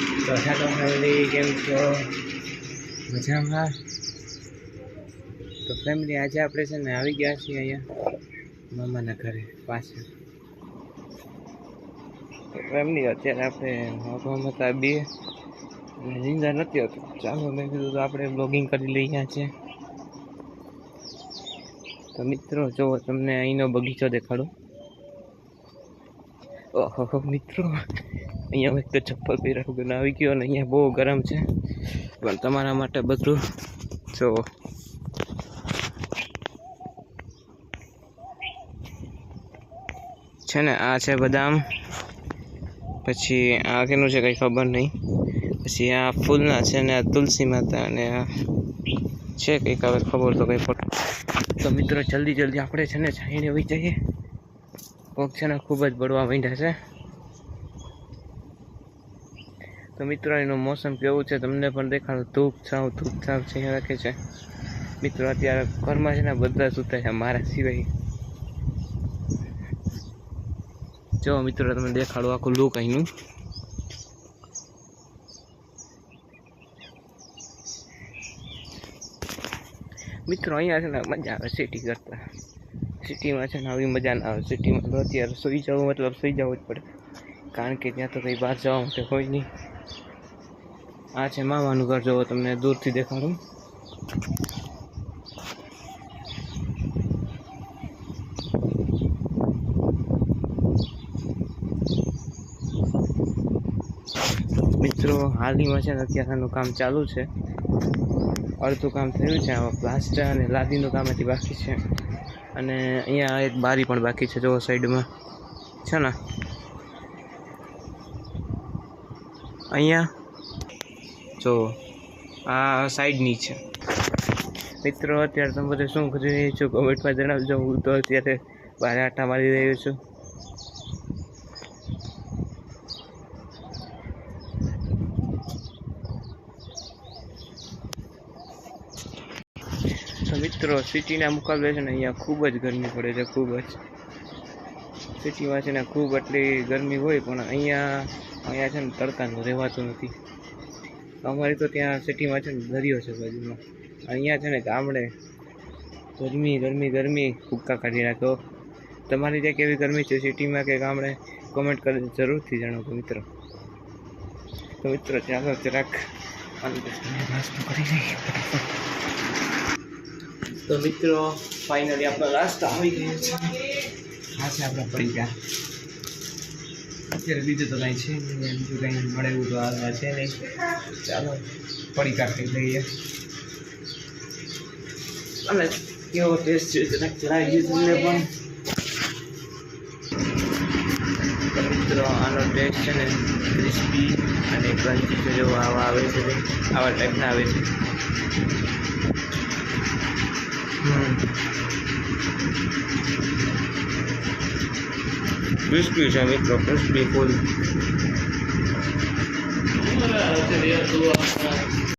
તો hello family, કેમ છો? મજામાં? તો ફેમિલી, આજે આપણે છે ને આવી ગયા છીએ અહીંયા મામાના ઘરે પાછળ. તો ફેમિલી, અત્યારે આપણે મામા હતા બે અને નિંદા નથી હોતું. ચાલો, મેં કીધું તો આપણે બ્લોગિંગ કરી લઈએ છીએ. તો મિત્રો, જો તમને અહીંનો બગીચો દેખાડો. ઓહો મિત્રો, અહીંયા એક તો ચપ્પલ પહેર્યા વગર આવી ગયો અને અહીંયા બહુ ગરમ છે, પણ તમારા માટે બધું જો છે ને. આ છે બદામ, પછી આ કેનું છે કંઈ ખબર નહીં, પછી આ ફૂલના છે ને આ તુલસી માતા અને આ છે કંઈક હવે ખબર તો કંઈ. તો મિત્રો, જલ્દી આપણે છે ને છાંયડે વહી જઈએ. પગ છે ને ખૂબ જ બળવા માંડ્યા છે. તો મિત્રો, એનું મોસમ કેવું છે તમને પણ દેખાડો. ધૂપ છાવ છે રાખે છે. મિત્રો, અત્યારે ઘરમાં છે ને બધા સૂતા છે મારા સિવાય. જો મિત્રો, તમને દેખાડો આખું લુક અહીંનું. મિત્રો, અહીંયા છે ને મજા આવે સિટી કરતાં. સિટીમાં છે ને આવી મજા ના આવે. સિટીમાં તો અત્યારે સુઈ જવું મતલબ સુઈ જવું જ પડે, કારણ કે ત્યાં તો કંઈ બહાર જવા માટે હોય નહીં. આ છે મામાનું ઘર, જોવો તમને દૂરથી દેખાડું. મિત્રો, હાલમાં છે ને અત્યારનું કામ ચાલુ છે. અડધું કામ થયું છે. આમાં પ્લાસ્ટર અને લાદીનું કામ હજી બાકી છે. અને અહીંયા એક બારી પણ બાકી છે, જો સાઈડમાં છે ને. અહીંયા જો આ સાઈડની છે. મિત્રો, અત્યારે તમે બધે શું કરી રહ્યું છું કોમેન્ટમાં જણાવજો. હું તો અત્યારે બહાર આટા મારી રહ્યો છું. તો મિત્રો, સિટીના મુકાબલે છે ને અહીંયા ખૂબ જ ગરમી પડે છે. ખૂબ જ સિટીમાં છે ને ખૂબ એટલી ગરમી હોય, પણ અહીંયા છે ને તડકાનું રહેવાતું નથી. અમારી તો ત્યાં સિટીમાં છે ને દરિયો છે બાજુમાં. અહીંયા છે ને ગામડે ગરમી ફૂક્કા કાઢી નાખો. તમારી ત્યાં કેવી ગરમી છે, સિટીમાં કે ગામડે? કોમેન્ટ કરી જરૂરથી જણાવજો મિત્રો. તો મિત્રો, ચાલો જરાક નાસ્તો કરી લઈએ. તો મિત્રો, ફાઇનલી આપણો નાસ્તો આવી ગયો છે. આ છે આપણા પડીકા. અત્યારે બીજું તો કાંઈ છે નહીં, બીજું કંઈ મળે એવું તો હાલમાં છે નહીં. ચાલો પડીકા ખાઈ લઈએ. અને કેવો ટેસ્ટ છે જરાક જણાવી દઈએ તમને પણ. તો મિત્રો, આનો ટેસ્ટ છે ને ક્રિસ્પી અને ક્રન્ચી છે. જો આવા આવે છે, આવા ટાઈપના આવે છે. ક્રિસ્પી છે મિત્રો, ક્રિસ્પી ફૂલ.